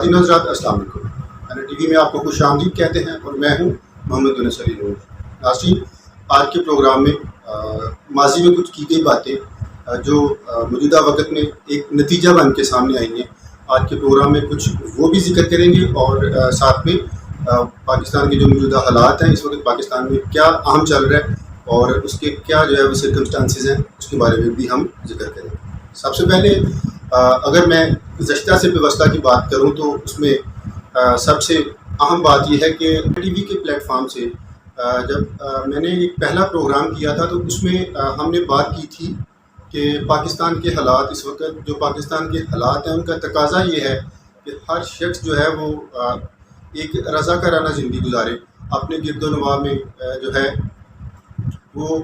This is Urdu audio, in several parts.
حضرات السلام علیکم. این ٹی وی میں آپ کو خوش آمدید کہتے ہیں اور میں ہوں محمد یونس علی نور. ناظرین، آج کے پروگرام میں ماضی میں کچھ کی گئی باتیں جو موجودہ وقت میں ایک نتیجہ بن کے سامنے آئی ہیں، آج کے پروگرام میں کچھ وہ بھی ذکر کریں گے اور ساتھ میں پاکستان کے جو موجودہ حالات ہیں، اس وقت پاکستان میں کیا اہم چل رہا ہے اور اس کے کیا جو ہے وہ سرکمسٹانسز ہیں، اس کے بارے میں بھی ہم ذکر کریں گے. سب سے پہلے اگر میں گزشتہ سے پیوستہ کی بات کروں تو اس میں سب سے اہم بات یہ ہے کہ ٹی وی کے پلیٹ فارم سے جب میں نے ایک پہلا پروگرام کیا تھا تو اس میں ہم نے بات کی تھی کہ پاکستان کے حالات، اس وقت جو پاکستان کے حالات ہیں ان کا تقاضا یہ ہے کہ ہر شخص جو ہے وہ ایک رضاکارانہ زندگی گزارے، اپنے گرد و نواح میں جو ہے وہ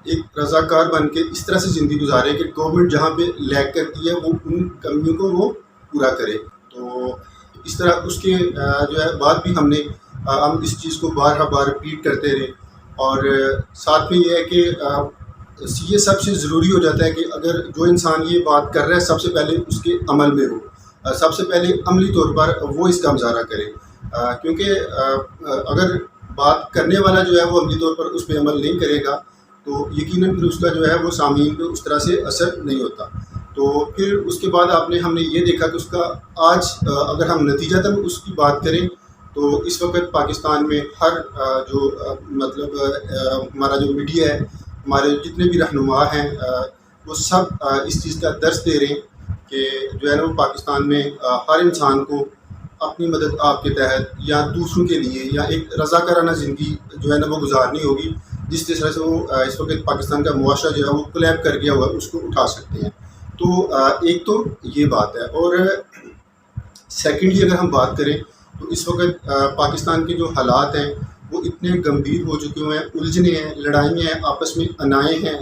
ایک رضاکار بن کے اس طرح سے زندگی گزارے کہ گورنمنٹ جہاں پہ لیگ کرتی ہے وہ ان کمیوں کو وہ پورا کرے. تو اس طرح اس کے جو ہے بات بھی ہم اس چیز کو بار ریپیٹ کرتے رہے. اور ساتھ میں یہ ہے کہ یہ سب سے ضروری ہو جاتا ہے کہ اگر جو انسان یہ بات کر رہا ہے سب سے پہلے اس کے عمل میں ہو، سب سے پہلے عملی طور پر وہ اس کا مظاہرہ کرے، کیونکہ اگر بات کرنے والا جو ہے وہ عملی طور پر اس پہ عمل نہیں کرے گا تو یقیناً پھر اس کا جو ہے وہ سامعین پہ اس طرح سے اثر نہیں ہوتا. تو پھر اس کے بعد ہم نے یہ دیکھا کہ اس کا آج اگر ہم نتیجتاً اس کی بات کریں تو اس وقت پاکستان میں ہر جو مطلب ہمارا جو میڈیا ہے، ہمارے جتنے بھی رہنما ہیں وہ سب اس چیز کا درس دے رہے ہیں کہ جو ہے نا وہ پاکستان میں ہر انسان کو اپنی مدد آپ کے تحت یا دوسروں کے لیے یا ایک رضاکارانہ زندگی جو ہے نا وہ گزارنی ہوگی، جس طرح سے وہ اس وقت پاکستان کا معاشرہ جو ہے وہ کولیب کر گیا ہوا ہے اس کو اٹھا سکتے ہیں. تو ایک تو یہ بات ہے. اور سیکنڈلی اگر ہم بات کریں تو اس وقت پاکستان کے جو حالات ہیں وہ اتنے گمبھیر ہو چکے ہوئے ہیں، الجھنے ہیں، لڑائیاں ہیں، آپس میں انائیں ہیں،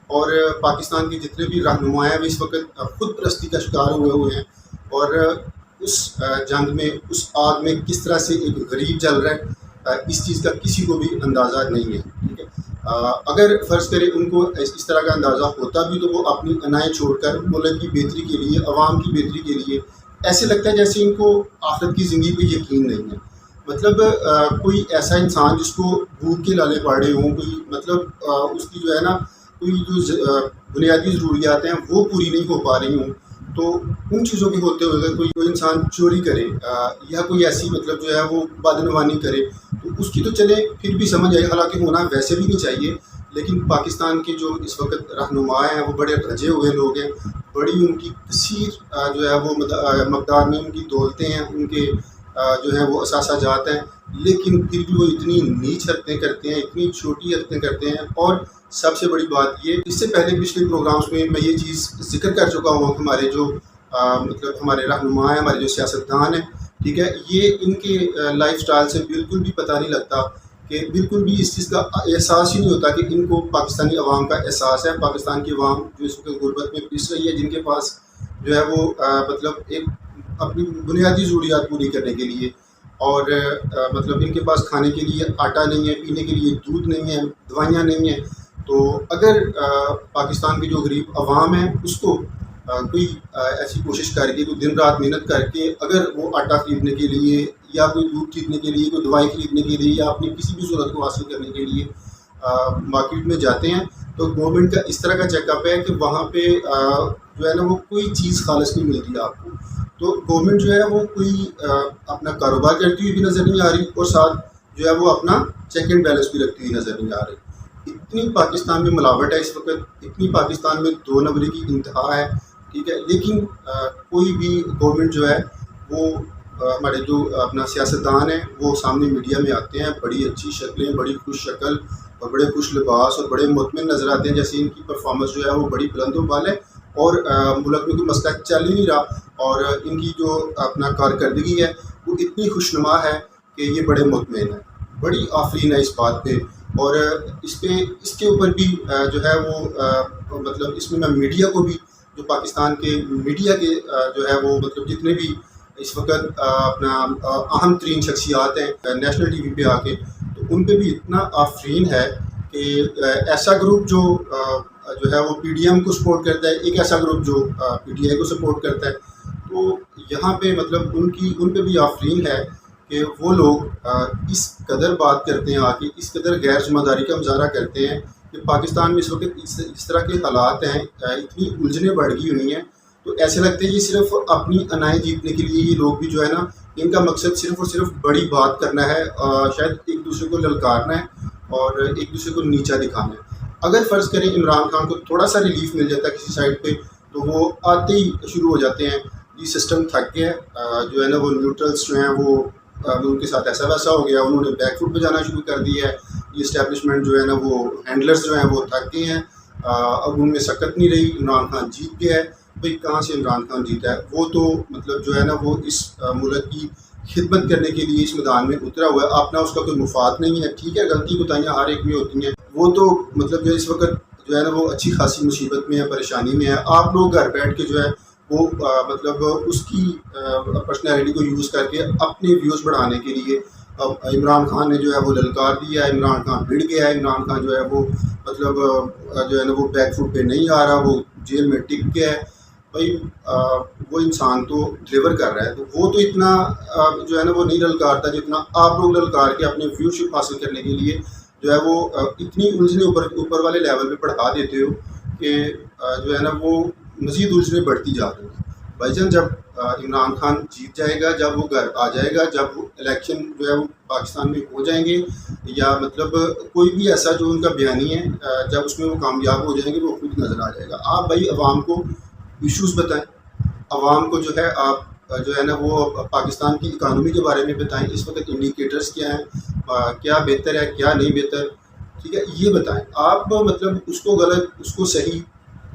اور پاکستان کے جتنے بھی رہنما ہیں وہ اس وقت خود پرستی کا شکار ہوئے ہیں. اور اس جنگ میں، اس آگ میں کس طرح سے ایک غریب جل رہا ہے، اس چیز کا کسی کو بھی اندازہ نہیں ہے. ٹھیک ہے، اگر فرض کریں ان کو اس طرح کا اندازہ ہوتا بھی تو وہ اپنی انائیں چھوڑ کر ملک کی بہتری کے لیے، عوام کی بہتری کے لیے، ایسے لگتا ہے جیسے ان کو آخرت کی زندگی پہ یقین نہیں ہے. مطلب کوئی ایسا انسان جس کو بھوک کے لالے پاڑے ہوں، کوئی مطلب اس کی جو ہے نا کوئی جو بنیادی ضروریات ہیں وہ پوری نہیں ہو پا رہی ہوں، تو ان چیزوں کے ہوتے ہوئے اگر کوئی انسان چوری کرے یا کوئی ایسی مطلب جو ہے وہ بدعنوانی کرے تو اس کی تو چلے پھر بھی سمجھ آئے، حالانکہ ہونا ویسے بھی نہیں چاہیے. لیکن پاکستان کے جو اس وقت رہنما ہیں وہ بڑے رجے ہوئے لوگ ہیں، بڑی ان کی کثیر جو ہے وہ مقدار میں ان کی دولتیں ہیں، ان کے جو ہیں وہ اثاثہ جات ہیں، لیکن پھر بھی وہ اتنی نیچ حرکتیں کرتے ہیں، اتنی چھوٹی حرکتیں کرتے ہیں. اور سب سے بڑی بات یہ، اس سے پہلے پچھلے پروگرامز میں یہ چیز ذکر کر چکا ہوں کہ ہمارے جو مطلب ہمارے رہنما ہیں، ہمارے جو سیاستدان ہیں، ٹھیک ہے، یہ ان کے لائف سٹائل سے بالکل بھی پتہ نہیں لگتا، کہ بالکل بھی اس چیز کا احساس ہی نہیں ہوتا کہ ان کو پاکستانی عوام کا احساس ہے. پاکستان کی عوام جو اس وقت غربت میں پس رہی ہے، جن کے پاس جو ہے وہ مطلب ایک اپنی بنیادی ضروریات پوری کرنے کے لیے، اور مطلب ان کے پاس کھانے کے لیے آٹا نہیں ہے، پینے کے لیے دودھ نہیں ہے، دوائیاں نہیں ہیں. تو اگر پاکستان کی جو غریب عوام ہے اس کو کوئی ایسی کوشش کر کے، کوئی دن رات محنت کر کے اگر وہ آٹا خریدنے کے لیے یا کوئی دودھ خریدنے کے لیے، کوئی دوائی خریدنے کے لیے یا اپنی کسی بھی ضرورت کو حاصل کرنے کے لیے مارکیٹ میں جاتے ہیں تو گورنمنٹ کا اس طرح کا چیک اپ ہے کہ وہاں پہ جو ہے نا وہ کوئی چیز خالص نہیں ملتی ہے آپ کو. تو گورنمنٹ جو ہے وہ کوئی اپنا کاروبار کرتی ہوئی بھی نظر نہیں آ رہی، اور ساتھ جو ہے وہ اپنا چیک اینڈ بیلنس بھی رکھتی ہوئی نظر نہیں آ رہی. اتنی پاکستان میں ملاوٹ ہے اس وقت، اتنی پاکستان میں دو نمبری کی انتہا ہے. ٹھیک ہے، لیکن کوئی بھی گورنمنٹ جو ہے وہ ہمارے جو اپنا سیاستدان ہیں وہ سامنے میڈیا میں آتے ہیں، بڑی اچھی شکلیں، بڑی خوش شکل اور بڑے خوش لباس اور بڑے مطمئن نظر آتے ہیں، جیسے ان کی پرفارمنس جو ہے وہ بڑی بلند و بال ہے اور ملک میں کوئی مسئلہ چل ہی نہیں رہا، اور ان کی جو اپنا کارکردگی ہے وہ اتنی خوشنما ہے کہ یہ بڑے مطمئن ہیں. بڑی آفرین ہے اس بات پہ. اور اس کے اوپر بھی جو ہے وہ مطلب اس میں میں میڈیا کو بھی، جو پاکستان کے میڈیا کے جو ہے وہ مطلب جتنے بھی اس وقت اپنا اہم ترین شخصیات ہیں نیشنل ٹی وی پہ آ کے، تو ان پہ بھی اتنا آفرین ہے کہ ایسا گروپ جو ہے وہ پی ڈی ایم کو سپورٹ کرتا ہے، ایک ایسا گروپ جو پی ٹی آئی کو سپورٹ کرتا ہے. تو یہاں پہ مطلب ان پہ بھی آفرین ہے کہ وہ لوگ اس قدر بات کرتے ہیں آگے، اس قدر غیر ذمہ داری کا مظاہرہ کرتے ہیں کہ پاکستان میں اس وقت اس طرح کے حالات ہیں، اتنی الجھنیں بڑھ گئی ہوئی ہیں، تو ایسے لگتے ہیں یہ صرف اپنی انائیں جیتنے کے لیے یہ لوگ بھی جو ہے نا، ان کا مقصد صرف اور صرف بڑی بات کرنا ہے، شاید ایک دوسرے کو للکارنا ہے اور ایک دوسرے کو نیچا دکھانا ہے۔ اگر فرض کریں عمران خان کو تھوڑا سا ریلیف مل جاتا ہے کسی سائڈ پہ، تو وہ آتے ہی شروع ہو جاتے ہیں یہ سسٹم تھک گیا ہے، جو ہے نا وہ نیوٹرلس جو ہیں وہ ان کے ساتھ ایسا ویسا ہو گیا، انہوں نے بیک فوٹ پہ جانا شروع کر دیا ہے، یہ اسٹیبلشمنٹ جو ہے نا وہ ہینڈلرز جو ہیں وہ تھک گئے ہیں، اب ان میں سکت نہیں رہی، عمران خان جیت گیا ہے۔ بھائی کہاں سے عمران خان جیتا ہے؟ وہ تو مطلب جو ہے نا وہ اس ملک کی خدمت کرنے کے لیے اس میدان میں اترا ہوا ہے، اپنا اس کا کوئی مفاد نہیں ہے۔ ٹھیک ہے، غلطی کوتاہیاں ہر ایک میں ہوتی ہیں، وہ تو مطلب جو اس وقت جو ہے نا وہ اچھی خاصی مصیبت میں ہے، پریشانی میں ہے۔ آپ لوگ گھر بیٹھ کے جو ہے وہ مطلب اس کی پرسنالٹی کو یوز کر کے اپنے ویوز بڑھانے کے لیے عمران خان نے جو ہے وہ للکار دیا ہے، عمران خان بھڑ گیا ہے، عمران خان جو ہے وہ مطلب جو ہے نا وہ بیک فوٹ پہ نہیں آ رہا، وہ جیل میں ٹک گیا ہے۔ بھائی وہ انسان تو ڈلیور کر رہا ہے، تو وہ تو اتنا جو ہے نا وہ نہیں للکارتا جتنا آپ لوگ للکار کے اپنے ویوشپ حاصل کرنے کے لیے جو ہے وہ اتنی الجھنیں اوپر والے لیول پہ بڑھا دیتے ہو کہ جو ہے نا وہ مزید الجھنیں بڑھتی جا رہی ہیں۔ بھائی جان جب عمران خان جیت جائے گا، جب وہ گھر آ جائے گا، جب وہ الیکشن جو ہے وہ پاکستان میں ہو جائیں گے، یا مطلب کوئی بھی ایسا جو ان کا بیانی ہے، جب اس میں وہ کامیاب ہو جائیں گے وہ خود نظر آ جائے گا۔ آپ بھائی عوام کو ایشوز بتائیں، عوام کو جو ہے آپ جو ہے نا وہ پاکستان کی اکانومی کے بارے میں بتائیں، اس وقت انڈیکیٹرز کیا ہیں، کیا بہتر ہے کیا نہیں بہتر، ٹھیک ہے یہ بتائیں آپ۔ مطلب اس کو غلط اس کو صحیح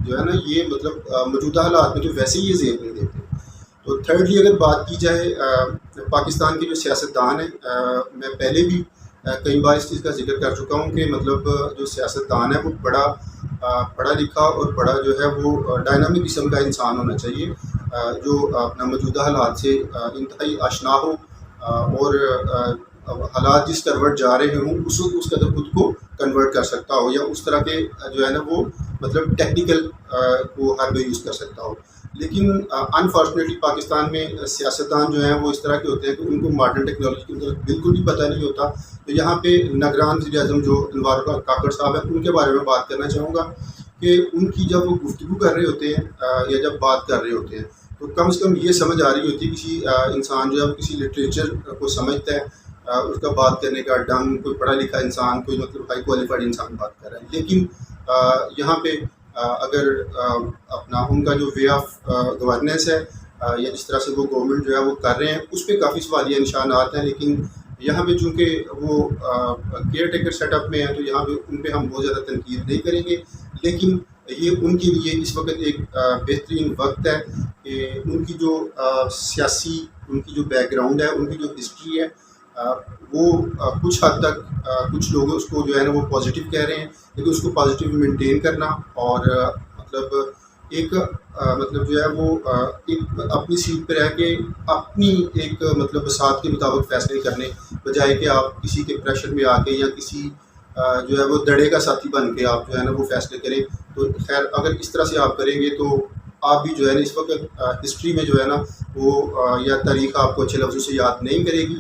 جو ہے نا یہ مطلب موجودہ حالات میں تو ویسے ہی یہ زیب نہیں دیتے۔ تو تھرڈلی اگر بات کی جائے پاکستان کے جو سیاستدان ہیں، میں پہلے بھی کئی بار اس چیز کا ذکر کر چکا ہوں کہ مطلب جو سیاستدان ہے وہ بڑا پڑھا لکھا اور بڑا جو ہے وہ ڈائنامک قسم کا انسان ہونا چاہیے، جو اپنا موجودہ حالات سے انتہائی آشنا ہو اور حالات جس کروٹ جا رہے ہوں اس قدر خود کو کنورٹ کر سکتا ہو، یا اس طرح کے جو ہے نا وہ مطلب ٹیکنیکل کو ہر میں یوز کر سکتا ہو۔ لیکن انفارچونیٹلی پاکستان میں سیاستدان جو ہیں وہ اس طرح کے ہوتے ہیں کہ ان کو ماڈرن ٹیکنالوجی کے اندر بالکل بھی پتہ نہیں ہوتا۔ تو یہاں پہ نگران وزیر اعظم جو انوار کاکڑ صاحب ہیں ان کے بارے میں بات کرنا چاہوں گا کہ ان کی جب وہ گفتگو کر رہے ہوتے ہیں یا جب بات کر رہے ہوتے ہیں تو کم سے کم یہ سمجھ آ رہی ہوتی ہے کسی انسان جو ہے کسی لٹریچر کو سمجھتا ہے، اس کا بات کرنے کا ڈنگ، کوئی پڑھا لکھا انسان، کوئی مطلب ہائی کوالیفائڈ انسان بات کر رہا ہے۔ لیکن یہاں پہ اگر اپنا ان کا جو وے آف گورننس ہے یا جس طرح سے وہ گورنمنٹ جو ہے وہ کر رہے ہیں اس پہ کافی سوالیہ نشانات ہیں، لیکن یہاں پہ چونکہ وہ کیئر ٹیکر سیٹ اپ میں ہیں تو یہاں پہ ان پہ ہم بہت زیادہ تنقید نہیں کریں گے، لیکن یہ ان کے لیے اس وقت ایک بہترین وقت ہے کہ ان کی جو سیاسی ان کی جو بیک گراؤنڈ ہے، ان کی جو ہسٹری ہے، وہ کچھ حد تک کچھ لوگ اس کو جو ہے نا وہ پازیٹیو کہہ رہے ہیں، لیکن اس کو پازیٹیو مینٹین کرنا اور مطلب ایک مطلب جو ہے وہ ایک اپنی سیٹ پہ رہ کے اپنی ایک مطلب بساط کے مطابق فیصلے کرنے بجائے کہ آپ کسی کے پریشر میں آ کے یا کسی جو ہے وہ دڑے کا ساتھی بن کے آپ جو ہے نا وہ فیصلے کریں۔ تو خیر اگر اس طرح سے آپ کریں گے تو آپ بھی جو ہے نا اس وقت ہسٹری میں جو ہے نا وہ یا تاریخ آپ کو اچھے لفظوں سے یاد نہیں کرے گی۔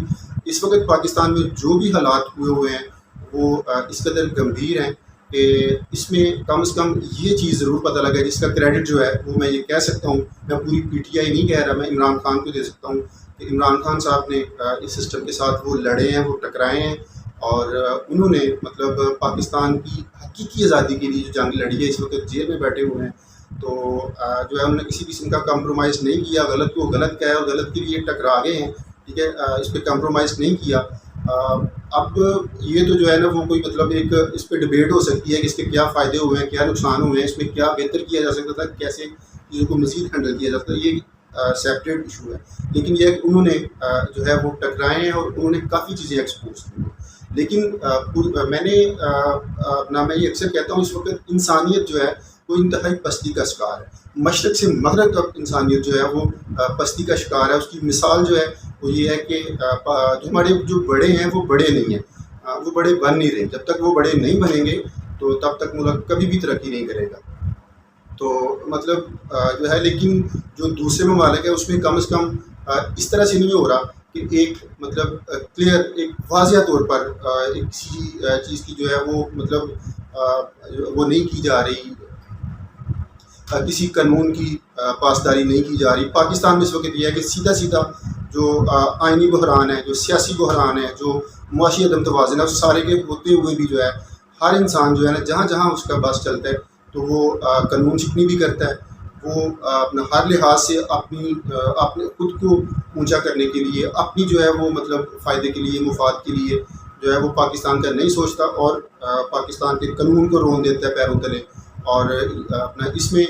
اس وقت پاکستان میں جو بھی حالات ہوئے ہیں وہ اس قدر گمبھیر ہیں کہ اس میں کم سے کم یہ چیز ضرور پتہ لگا جس کا کریڈٹ جو ہے وہ میں یہ کہہ سکتا ہوں، میں پوری پی ٹی آئی نہیں کہہ رہا، میں عمران خان کو دے سکتا ہوں کہ عمران خان صاحب نے اس سسٹم کے ساتھ وہ لڑے ہیں، وہ ٹکرائے ہیں اور انہوں نے مطلب پاکستان کی حقیقی آزادی کے لیے جو جنگ لڑی ہے، اس وقت جیل میں بیٹھے ہوئے ہیں، تو جو ہے انہوں نے کسی قسم کا کمپرومائز نہیں کیا، غلط کو غلط کہا اور غلط کے لیے ٹکرا گئے ہیں، ٹھیک ہے، اس پہ کمپرومائز نہیں کیا۔ اب یہ تو جو ہے نا وہ کوئی مطلب ایک اس پہ ڈبیٹ ہو سکتی ہے کہ اس کے کیا فائدے ہوئے ہیں، کیا نقصان ہوئے ہیں، اس میں کیا بہتر کیا جا سکتا تھا، کیسے چیزوں کو مزید ہینڈل کیا جاتا ہے، یہ سیپریٹ ایشو ہے۔ لیکن یہ انہوں نے جو ہے وہ ٹکرائے ہیں اور انہوں نے کافی چیزیں ایکسپوز کی ہیں۔ لیکن میں نے اپنا میں یہ اکثر کہتا ہوں اس وقت انسانیت جو ہے وہ انتہائی پستی کا شکار ہے، مشرق سے مغرب تک انسانیت جو ہے وہ پستی کا شکار ہے۔ اس کی مثال جو ہے وہ یہ ہے کہ جو ہمارے جو بڑے ہیں وہ بڑے نہیں ہیں، وہ بڑے بن نہیں رہے، جب تک وہ بڑے نہیں بنیں گے تو تب تک ملک کبھی بھی ترقی نہیں کرے گا۔ تو مطلب جو ہے، لیکن جو دوسرے ممالک ہیں اس میں کم از کم اس طرح سے نہیں ہو رہا کہ ایک مطلب کلیئر، ایک واضح طور پر ایک کسی چیز کی جو ہے وہ مطلب وہ نہیں کی جا رہی، کسی قانون کی پاسداری نہیں کی جا رہی۔ پاکستان میں اس وقت یہ ہے کہ سیدھا سیدھا جو آئینی بحران ہے، جو سیاسی بحران ہے، جو معاشی عدم توازن ہے، اس سارے کے ہوتے ہوئے بھی جو ہے ہر انسان جو ہے نا، جہاں جہاں اس کا بس چلتا ہے تو وہ قانون شکنی بھی کرتا ہے۔ وہ اپنا ہر لحاظ سے اپنے خود کو اونچا کرنے کے لیے، اپنی جو ہے وہ مطلب فائدے کے لیے، مفاد کے لیے جو ہے وہ پاکستان کا نہیں سوچتا، اور پاکستان کے قانون کو رون دیتا ہے پیروں تلے، اور اپنا اس میں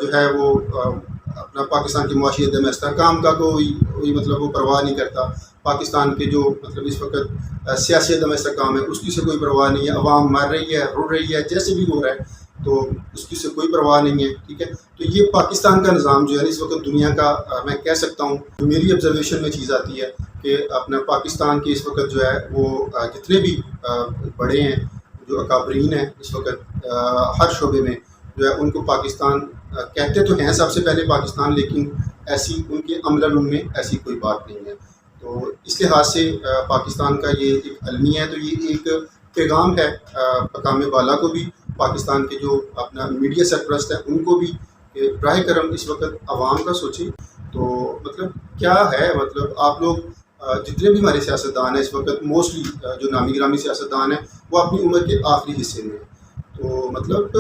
جو ہے وہ اپنا پاکستان کی معاشی عدم استحکام کا کوئی مطلب وہ پرواہ نہیں کرتا۔ پاکستان کے جو مطلب اس وقت سیاسی عدم استحکام ہے اس کی سے کوئی پرواہ نہیں ہے۔ عوام مر رہی ہے، رو رہی ہے، جیسے بھی ہو رہا ہے تو اس کی سے کوئی پرواہ نہیں ہے، ٹھیک ہے۔ تو یہ پاکستان کا نظام جو ہے اس وقت دنیا کا میں کہہ سکتا ہوں، جو میری آبزرویشن میں چیز آتی ہے کہ اپنا پاکستان کے اس وقت جو ہے وہ جتنے بھی بڑے ہیں، جو اکابرین ہیں اس وقت ہر شعبے میں جو ہے، ان کو پاکستان کہتے تو ہیں سب سے پہلے پاکستان، لیکن ایسی ان کے عمل میں ایسی کوئی بات نہیں ہے۔ تو اس لحاظ سے پاکستان کا یہ ایک المیہ ہے، تو یہ ایک پیغام ہے مقام بالا کو بھی، پاکستان کے جو اپنا میڈیا سرپرست ہیں ان کو بھی، کہ براہ کرم اس وقت عوام کا سوچیں۔ تو مطلب کیا ہے، مطلب آپ لوگ جتنے بھی ہمارے سیاستدان ہیں اس وقت، موسٹلی جو نامی گرامی سیاستدان ہیں، وہ اپنی عمر کے آخری حصے میں ہیں۔ تو مطلب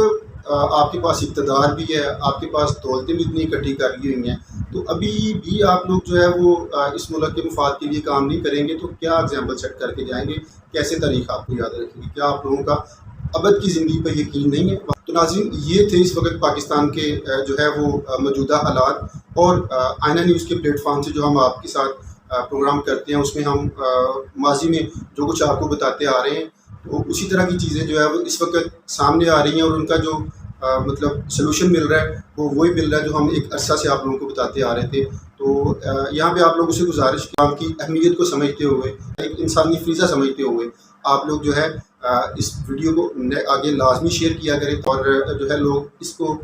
آپ کے پاس اقتدار بھی ہے، آپ کے پاس دولتیں بھی اتنی اکٹھی کر لی ہوئی ہیں، تو ابھی بھی آپ لوگ جو ہے وہ اس ملک کے مفاد کے لیے کام نہیں کریں گے تو کیا ایگزامپل سیٹ کر کے جائیں گے؟ کیسے تاریخ آپ کو یاد رکھیں گے؟ کیا آپ لوگوں کا ابد کی زندگی پر یقین نہیں ہے؟ تو ناظرین، یہ تھے اس وقت پاکستان کے جو ہے وہ موجودہ حالات، اور آئینہ نیوز کے پلیٹ فارم سے جو ہم آپ کے ساتھ پروگرام کرتے ہیں، اس میں ہم ماضی میں جو کچھ آپ کو بتاتے آ رہے ہیں، تو اسی طرح کی چیزیں جو ہے وہ اس وقت سامنے آ رہی ہیں، اور ان کا جو مطلب سلوشن مل رہا ہے وہ وہی مل رہا ہے جو ہم ایک عرصہ سے آپ لوگوں کو بتاتے آ رہے تھے۔ تو یہاں پہ آپ لوگوں سے گزارش، کام کی اہمیت کو سمجھتے ہوئے، ایک انسانی فریضہ سمجھتے ہوئے، آپ لوگ جو ہے اس ویڈیو کو آگے لازمی شیئر کیا کریں، اور جو ہے لوگ اس کو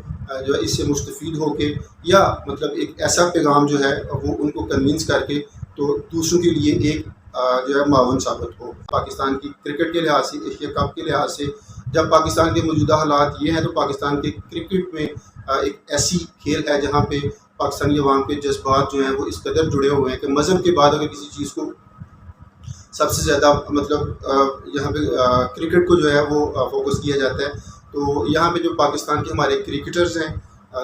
جو ہے اس سے مستفید ہو کے، یا مطلب ایک ایسا پیغام جو ہے وہ ان کو کنونس کر کے تو دوسروں کے لیے ایک جو ہے معاون ثابت ہو۔ پاکستان کی کرکٹ کے لحاظ سے، ایشیا کپ کے لحاظ سے، جب پاکستان کے موجودہ حالات یہ ہیں، تو پاکستان کے کرکٹ میں ایک ایسی کھیل ہے جہاں پہ پاکستانی عوام کے جذبات جو ہیں وہ اس قدر جڑے ہوئے ہیں کہ مذہب کے بعد اگر کسی چیز کو سب سے زیادہ مطلب یہاں پہ کرکٹ کو جو ہے وہ فوکس کیا جاتا ہے۔ تو یہاں پہ جو پاکستان کے ہمارے کرکٹرز ہیں،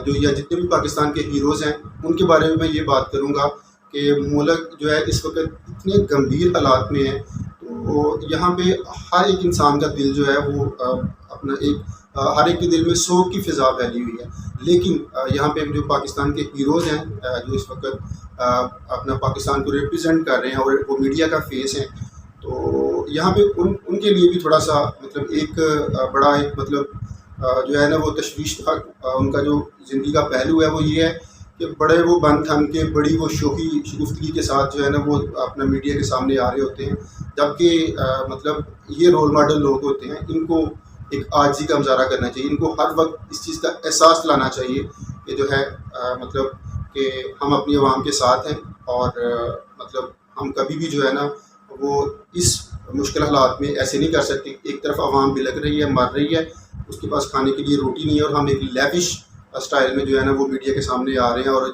جو یا جتنے بھی پاکستان کے ہیروز ہیں، ان کے بارے میں میں یہ بات کروں گا کہ ملک جو ہے اس وقت اتنے گمبھیر حالات میں ہے، تو یہاں پہ ہر ایک انسان کا دل جو ہے وہ اپنا ایک ہر ایک کے دل میں سوگ کی فضا پھیلی ہوئی ہے، لیکن یہاں پہ جو پاکستان کے ہیروز ہیں، جو اس وقت اپنا پاکستان کو ریپرزینٹ کر رہے ہیں اور وہ میڈیا کا فیس ہیں، تو یہاں پہ ان کے لیے بھی تھوڑا سا مطلب ایک بڑا ایک مطلب جو ہے نا وہ تشویشناک ان کا جو زندگی کا پہلو ہے وہ یہ ہے کہ بڑے وہ بن تھن کے، بڑی وہ شوخی شگفتگی کے ساتھ جو ہے نا وہ اپنا میڈیا کے سامنے آ رہے ہوتے ہیں، جبکہ مطلب یہ رول ماڈل لوگ ہوتے ہیں، ان کو ایک عاجزی کا مظاہرہ کرنا چاہیے، ان کو ہر وقت اس چیز کا احساس لانا چاہیے کہ جو ہے مطلب کہ ہم اپنی عوام کے ساتھ ہیں، اور مطلب ہم کبھی بھی جو ہے نا وہ اس مشکل حالات میں ایسے نہیں کر سکتے۔ ایک طرف عوام بلک رہی ہے، مر رہی ہے، اس کے پاس کھانے کے لیے روٹی نہیں ہے، اور ہم ایک لیوش اسٹائل میں جو ہے نا وہ میڈیا کے سامنے آ رہے ہیں اور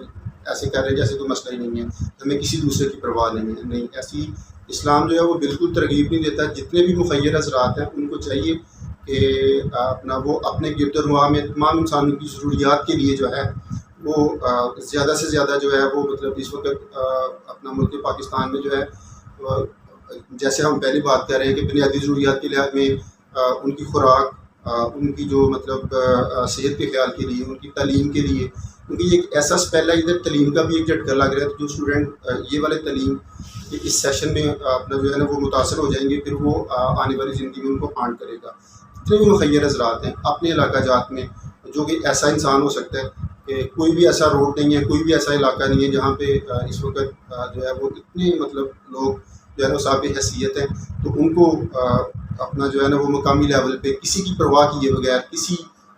ایسے کر رہے ہیں جیسے کوئی مسئلہ ہی نہیں ہے، ہمیں کسی دوسرے کی پرواہ نہیں۔ ایسی اسلام جو ہے وہ بالکل ترغیب نہیں دیتا۔ جتنے بھی مخیر حضرات ہیں ان کو چاہیے کہ اپنا وہ اپنے گرد و نواح میں تمام انسانوں کی ضروریات کے لیے جو ہے وہ زیادہ سے زیادہ جو ہے وہ مطلب اس وقت اپنا ملک پاکستان میں جو ہے جیسے ہم پہلی بات کر رہے ہیں کہ بنیادی ضروریات کے لحاظ میں ان کی خوراک، ان کی جو مطلب صحت کے خیال کے لیے، ان کی تعلیم کے لیے، کیونکہ ایک ایسا اسپیل ہے ادھر تعلیم کا بھی ایک جھٹکا لگ رہا ہے، تو جو اسٹوڈنٹ یہ والے تعلیم کہ اس سیشن میں اپنا جو ہے نا وہ متاثر ہو جائیں گے، پھر وہ آنے والی زندگی میں ان کو ہانٹ کرے گا۔ جتنے بھی مخیر حضرات ہیں اپنے علاقہ جات میں، جو کہ ایسا انسان ہو سکتا ہے کہ کوئی بھی ایسا روڈ نہیں ہے، کوئی بھی ایسا علاقہ نہیں ہے جہاں پہ اس وقت جو ہے وہ اتنے مطلب لوگ جو ہے نا صاحب حیثیت ہیں، تو ان کو اپنا جو ہے نا وہ مقامی لیول پہ کسی کی پرواہ کیے بغیر، کسی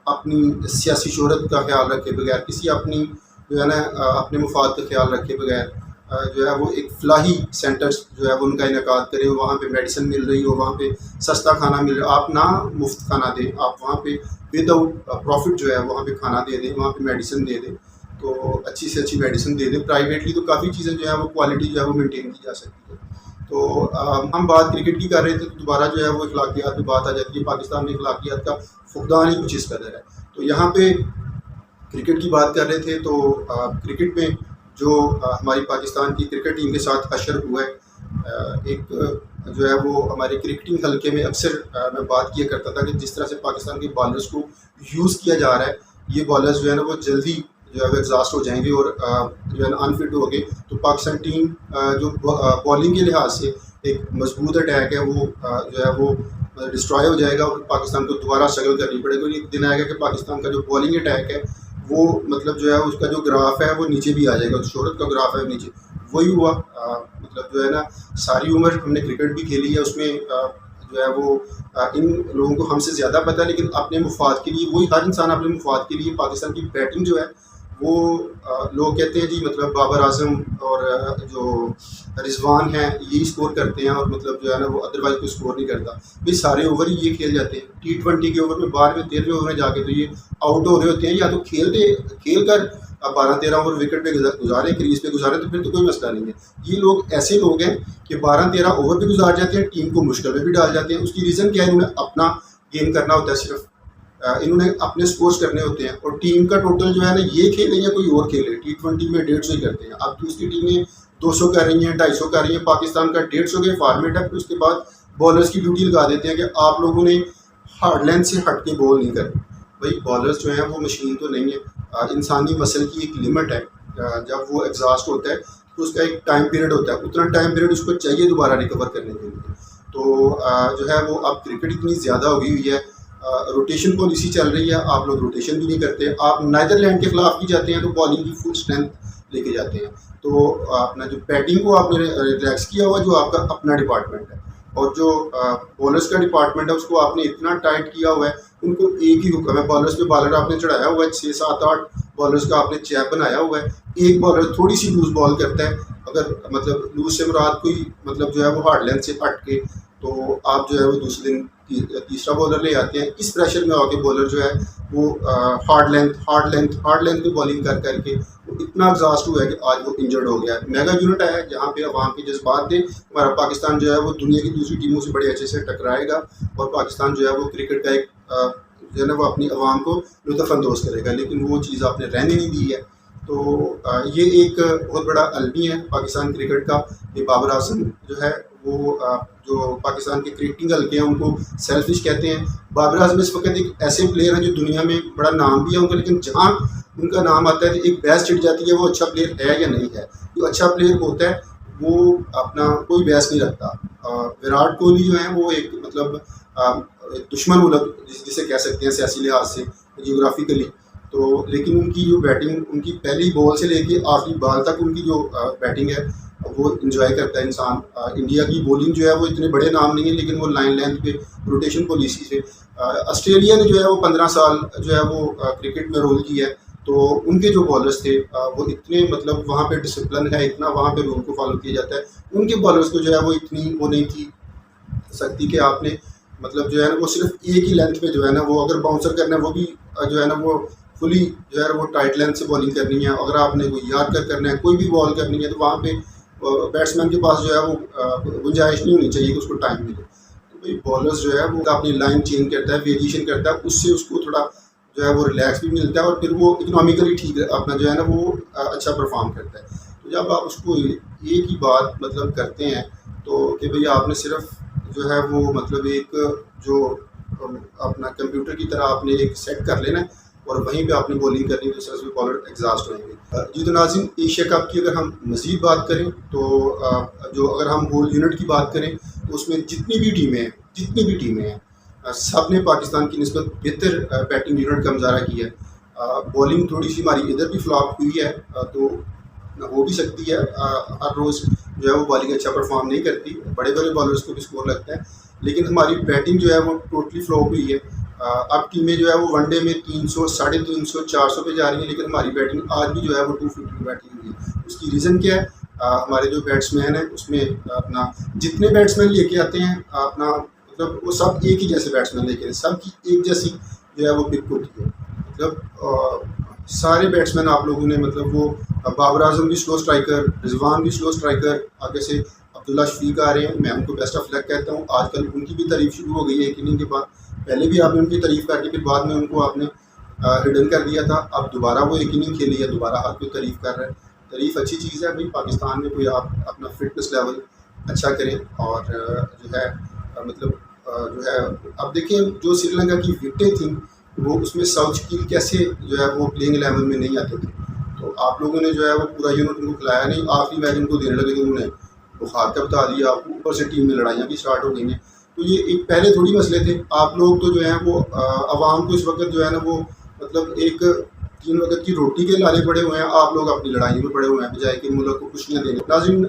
اپنی سیاسی شہرت کا خیال رکھے بغیر، کسی اپنی جو ہے نا اپنے مفاد کا خیال رکھے بغیر جو ہے وہ ایک فلاحی سینٹرز جو ہے وہ ان کا انعقاد کرے، وہاں پہ میڈیسن مل رہی ہو، وہاں پہ سستا کھانا مل رہا، آپ نہ مفت کھانا دیں، آپ وہاں پہ ود آؤٹ پروفٹ جو ہے وہاں پہ کھانا دے دیں، وہاں پہ میڈیسن دے دیں، تو اچھی سے اچھی میڈیسن دے دیں۔ پرائیویٹلی تو کافی چیزیں جو ہے وہ کوالٹی جو ہے وہ مینٹین کی جا سکتی ہے۔ تو ہم بات کرکٹ کی کر رہے تھے، تو دوبارہ جو ہے وہ اخلاقیات پہ بات آ جاتی ہے۔ پاکستان میں اخلاقیات کا فقدان ہی کچھ اس قدر ہے۔ تو یہاں پہ کرکٹ کی بات کر رہے تھے، تو کرکٹ میں جو ہماری پاکستان کی کرکٹ ٹیم کے ساتھ حشر ہوا ہے، ایک جو ہے وہ ہمارے کرکٹنگ حلقے میں اکثر میں بات کیا کرتا تھا کہ جس طرح سے پاکستان کے بالرز کو یوز کیا جا رہا ہے، یہ بالرز جو ہے نا وہ جلدی جو ہے وہ ایگزاسٹ ہو جائیں گے اور جو ہے نا انفٹ ہو گئے، تو پاکستان ٹیم جو بالنگ کے لحاظ سے ایک مضبوط اٹیک ہے وہ جو ہے وہ ڈسٹرائے ہو جائے گا، اور پاکستان کو دوبارہ اسٹرگل کرنی پڑے گی۔ ایک دن آئے گا کہ پاکستان کا جو بالنگ اٹیک ہے وہ مطلب جو ہے اس کا جو گراف ہے وہ نیچے بھی آ جائے گا، شہرت کا گراف ہے نیچے۔ وہی ہوا، مطلب جو ہے نا ساری عمر ہم نے کرکٹ بھی کھیلی ہے، اس میں جو ہے وہ ان لوگوں کو ہم سے زیادہ پتہ ہے، لیکن اپنے مفاد کے لیے وہی ہر انسان اپنے مفاد کے لیے پاکستان کی بیٹنگ جو ہے وہ لوگ کہتے ہیں جی مطلب بابر اعظم اور جو رضوان ہیں یہی اسکور کرتے ہیں، اور مطلب جو ہے نا وہ ادروائز کوئی اسکور نہیں کرتا۔ بھائی سارے اوور ہی یہ کھیل جاتے ہیں، T20 کے اوور میں 12ویں 13ویں اوور میں جا کے تو یہ آؤٹ ہو رہے ہوتے ہیں، یا تو کھیل کر 12-13 اوور وکٹ پہ گزارے، کریز پہ گزارے، تو پھر تو کوئی مسئلہ نہیں ہے۔ یہ لوگ ایسے لوگ ہیں کہ 12-13 اوور پہ گزار جاتے ہیں، ٹیم کو مشکل میں بھی ڈال جاتے ہیں۔ اس کی ریزن کیا ہے؟ انہوں نے اپنا گیم کرنا ہوتا ہے، صرف انہوں نے اپنے سکورز کرنے ہوتے ہیں، اور ٹیم کا ٹوٹل جو ہے نا یہ کھیلیں یا کوئی اور کھیلے، T20 میں 150 ہی کرتے ہیں۔ اب دوسری ٹیمیں 200 کر رہی ہیں، 250 کر رہی ہیں، پاکستان کا 150 کے فارمیٹ ہے، پھر اس کے بعد بالرز کی ڈیوٹی لگا دیتے ہیں کہ آپ لوگوں نے ہارڈ لینتھ سے ہٹ کے بال نہیں کرنی۔ بھائی بالرز جو ہیں وہ مشین تو نہیں ہے، انسانی مسل کی ایک لمٹ ہے، جب وہ ایگزاسٹ ہوتا ہے تو اس کا ایک ٹائم پیریڈ ہوتا ہے، اتنا ٹائم پیریڈ اس کو چاہیے دوبارہ ریکور کرنے کے لیے۔ تو جو ہے وہ اب کرکٹ اتنی زیادہ ہو گئی ہوئی ہے، روٹیشن پالیسی چل رہی ہے، آپ لوگ روٹیشن بھی نہیں کرتے۔ آپ نیدرلینڈ کے خلاف بھی جاتے ہیں تو بالنگ کی فل اسٹرینتھ لے کے جاتے ہیں، تو اپنا جو بیٹنگ کو آپ نے ریلیکس کیا ہوا جو آپ کا اپنا ڈپارٹمنٹ ہے، اور جو بالرز کا ڈپارٹمنٹ ہے اس کو آپ نے اتنا ٹائٹ کیا ہوا ہے، ان کو ایک ہی حکم ہے، بالرز پہ بالر آپ نے چڑھایا ہوا ہے، 6-7-8 بالرز کا آپ نے چیپ بنایا ہوا ہے۔ ایک بالر تھوڑی سی لوز بال کرتا ہے، اگر مطلب لوز سے مراد کوئی مطلب جو ہے وہ ہارڈ لینتھ سے ہٹ کے، تو آپ جو ہے وہ دوسرے دن تیسرا بالر لے آتے ہیں۔ اس پریشر میں آ کے بالر جو ہے وہ ہارڈ لینتھ پہ بالنگ کر کے وہ اتنا ایگزاسٹ ہوا ہے کہ آج وہ انجرڈ ہو گیا ہے۔ میگا یونٹ آیا ہے جہاں پہ عوام کے جذبات دے، ہمارا پاکستان جو ہے وہ دنیا کی دوسری ٹیموں سے بڑے اچھے سے ٹکرائے گا، اور پاکستان جو ہے وہ کرکٹ کا ایک جو ہے نا وہ اپنی عوام کو لطف اندوز کرے گا، لیکن وہ چیز آپ نے رہنے نہیں دی ہے۔ تو یہ ایک بہت بڑا المیہ ہے پاکستان کرکٹ کا کہ بابر اعظم جو ہے وہ جو پاکستان کے کرکٹنگ حلقے ہیں ان کو سیلفش کہتے ہیں۔ بابر اعظم اس وقت ایک ایسے پلیئر ہیں جو دنیا میں بڑا نام بھی ہے ان کا، لیکن جہاں ان کا نام آتا ہے تو ایک بحث چھڑ جاتی ہے وہ اچھا پلیئر ہے یا نہیں ہے۔ جو اچھا پلیئر ہوتا ہے وہ اپنا کوئی بحث نہیں رکھتا۔ وراٹ کوہلی جو ہیں وہ ایک مطلب دشمن ملک جسے کہہ سکتے ہیں سیاسی لحاظ سے، جیوگرافیکلی، تو لیکن ان کی جو بیٹنگ، ان کی پہلی بال سے لے کے آخری بال تک ان کی جو بیٹنگ ہے وہ انجوائے کرتا ہے انسان۔ انڈیا کی بولنگ جو ہے وہ اتنے بڑے نام نہیں ہے، لیکن وہ لائن لینتھ پہ روٹیشن پالیسی سے آسٹریلیا نے جو ہے وہ 15 سال جو ہے وہ کرکٹ میں رول کیا ہے، تو ان کے جو بالرز تھے وہ اتنے مطلب وہاں پہ ڈسپلن ہے، اتنا وہاں پہ رول کو فالو کیا جاتا ہے، ان کے بالرز کو جو ہے وہ اتنی وہ نہیں تھی سکتی کہ آپ نے مطلب جو ہے نا وہ صرف ایک ہی لینتھ پہ جو ہے نا وہ اگر باؤنسر کرنا ہے وہ بھی جو ہے نا وہ فلی جو ہے وہ ٹائٹ لینتھ سے بالنگ کرنی ہے، اگر آپ نے کوئی یارکر کرنا ہے، کوئی بھی بال کرنی ہے، تو وہاں پہ بیٹسمین کے پاس جو ہے وہ گنجائش نہیں ہونی چاہیے کہ اس کو ٹائم ملے۔ تو بھائی بالرز جو ہے وہ اپنی لائن چینج کرتا ہے، ویریشن کرتا ہے، اس سے اس کو تھوڑا جو ہے وہ ریلیکس بھی ملتا ہے، اور پھر وہ اکنامیکلی ٹھیک اپنا جو ہے نا وہ اچھا پرفارم کرتا ہے۔ تو جب آپ اس کو ایک ہی بات مطلب کرتے ہیں تو کہ بھئی آپ نے صرف جو ہے وہ مطلب ایک جو اپنا کمپیوٹر کی طرح آپ نے ایک سیٹ کر لینا ہے اور وہیں پہ آپ نے بولنگ کرنی ہے، تو اس طرح سے بالر ایگزاسٹ ہوئیں گے۔ جی تو ناظرین، ایشیا کپ کی اگر ہم مزید بات کریں تو جو اگر ہم ہول یونٹ کی بات کریں تو اس میں جتنی بھی ٹیمیں ہیں سب نے پاکستان کی نسبت بہتر بیٹنگ یونٹ کا مظاہرہ کیا ہے۔ بولنگ تھوڑی سی ہماری ادھر بھی فلاپ ہوئی ہے، تو ہو بھی سکتی ہے، ہر روز جو ہے وہ بالنگ اچھا پرفارم نہیں کرتی، بڑے بالرز کو بھی اسکور لگتا ہے، لیکن ہماری بیٹنگ جو ہے وہ ٹوٹلی فلاپ ہوئی ہے۔ اب ٹیمیں جو ہے وہ ون ڈے میں 300 350 400 پہ جا رہی ہیں، لیکن ہماری بیٹنگ آج بھی جو ہے وہ 250 پہ بیٹھی ہوئی ہے۔ اس کی ریزن کیا ہے؟ ہمارے جو بیٹس مین ہیں اس میں اپنا جتنے بیٹس مین لے کے آتے ہیں اپنا مطلب وہ سب ایک ہی جیسے بیٹس مین لے کے آتے ہیں، سب کی ایک جیسی جو ہے وہ پک ہوتی ہے۔ مطلب سارے بیٹس مین آپ لوگوں نے مطلب وہ بابر اعظم بھی سلو اسٹرائکر، رضوان بھی سلو اسٹرائکر، آگے سے عبداللہ شفیق آ رہے ہیں، میں ان کو بیسٹ آف لک کہتا ہوں۔ آج کل ان کی بھی تعریف شروع ہو گئی ہے ایک اننگ کے بعد، پہلے بھی آپ نے ان کی تعریف کر کے پھر بعد میں ان کو آپ نے ہڈن کر دیا تھا، اب دوبارہ وہ ایک اننگ کھیلی ہے، دوبارہ ہر کوئی تعریف کر رہا ہے۔ تعریف اچھی چیز ہے بھائی، پاکستان میں کوئی آپ اپنا فٹنس لیول اچھا کریں، اور جو ہے مطلب جو ہے اب دیکھیں جو سری لنکا کی وکٹیں تھیں وہ اس میں ساؤتھ شکیل کیسے جو ہے وہ پلینگ 11 میں نہیں آتے تھے، تو آپ لوگوں نے جو ہے وہ پورا یونٹ ان کو کھلایا نہیں، آخری میچ ان کو دینے لگے تو انہوں نے بخار کا بتا دیا، اوپر سے ٹیم میں لڑائیاں بھی اسٹارٹ ہو گئی ہیں۔ تو یہ ایک پہلے تھوڑی مسئلے تھے، آپ لوگ تو جو ہیں وہ عوام کو اس وقت جو ہے نا وہ مطلب ایک 3 وقت کی روٹی کے لالے پڑے ہوئے ہیں، آپ لوگ اپنی لڑائیوں میں پڑے ہوئے ہیں بجائے کہ ملک کو خوشیاں دینے۔ ناظرین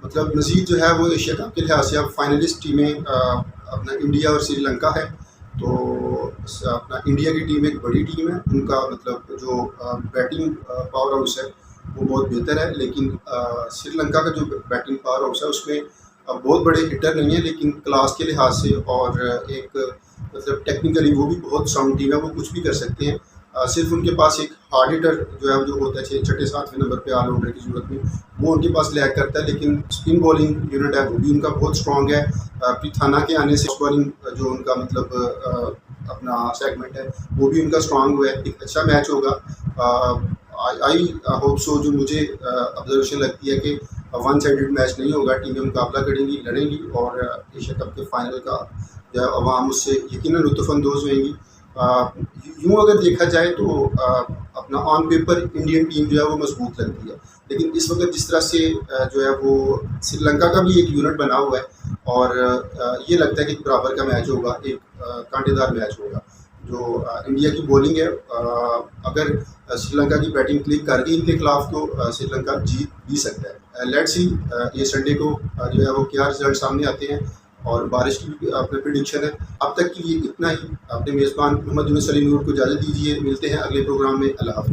مطلب مزید جو ہے وہ ایشیا کپ کے لحاظ سے اب فائنلسٹ ٹیمیں اپنا انڈیا اور سری لنکا ہے، تو اپنا انڈیا کی ٹیم ایک بڑی ٹیم ہے، ان کا مطلب جو بیٹنگ پاور ہاؤس ہے وہ بہت بہتر ہے، لیکن سری لنکا کا جو بیٹنگ پاور ہاؤس ہے اس میں بہت بڑے ہٹر نہیں ہیں، لیکن کلاس کے لحاظ سے اور ایک مطلب ٹیکنیکلی وہ بھی بہت ساؤنڈ ٹیم ہے، وہ کچھ بھی کر سکتے ہیں۔ صرف ان کے پاس ایک ہارڈ ہٹر جو ہے جو ہوتا ہے 6 7 نمبر پہ آل راؤنڈر کی صورت میں وہ ان کے پاس لیک کرتا ہے، لیکن اسپن بالنگ یونٹ ہے وہ بھی ان کا بہت اسٹرانگ ہے۔ پریتھانا کے آنے سے بالنگ جو ان کا مطلب اپنا سیگمنٹ ہے وہ بھی ان کا اسٹرانگ ہوا ہے، ایک اچھا میچ ہوگا۔ آئی ہوپ سو، جو مجھے آبزرویشن لگتی ہے کہ ون سائڈڈ میچ نہیں ہوگا، ٹیمیں مقابلہ کریں گی، لڑیں گی، اور ایشیا کپ کے فائنل کا جو ہے عوام اس سے یقیناً لطف اندوز ہوئیں گی۔ یوں اگر دیکھا جائے تو اپنا آن پیپر انڈین ٹیم جو ہے وہ مضبوط لگتی ہے، لیکن اس وقت جس طرح سے جو ہے وہ سری لنکا کا بھی ایک یونٹ بنا ہوا ہے، اور یہ لگتا ہے کہ برابر کا میچ ہوگا، ایک کانٹے دار میچ ہوگا۔ جو انڈیا کی بولنگ ہے، اگر سری لنکا کی بیٹنگ کلک کر گئی ان کے خلاف تو سری لنکا جیت بھی سکتا ہے۔ لیٹ سی یہ سنڈے کو جو ہے وہ کیا رزلٹ سامنے آتے ہیں، اور بارش کی بھی اپنا پریڈکشن ہے۔ اب تک کے لیے اتنا ہی، اپنے میزبان محمد یونس علی نور کو اجازت دیجیے، ملتے ہیں اگلے پروگرام میں، اللہ حافظ۔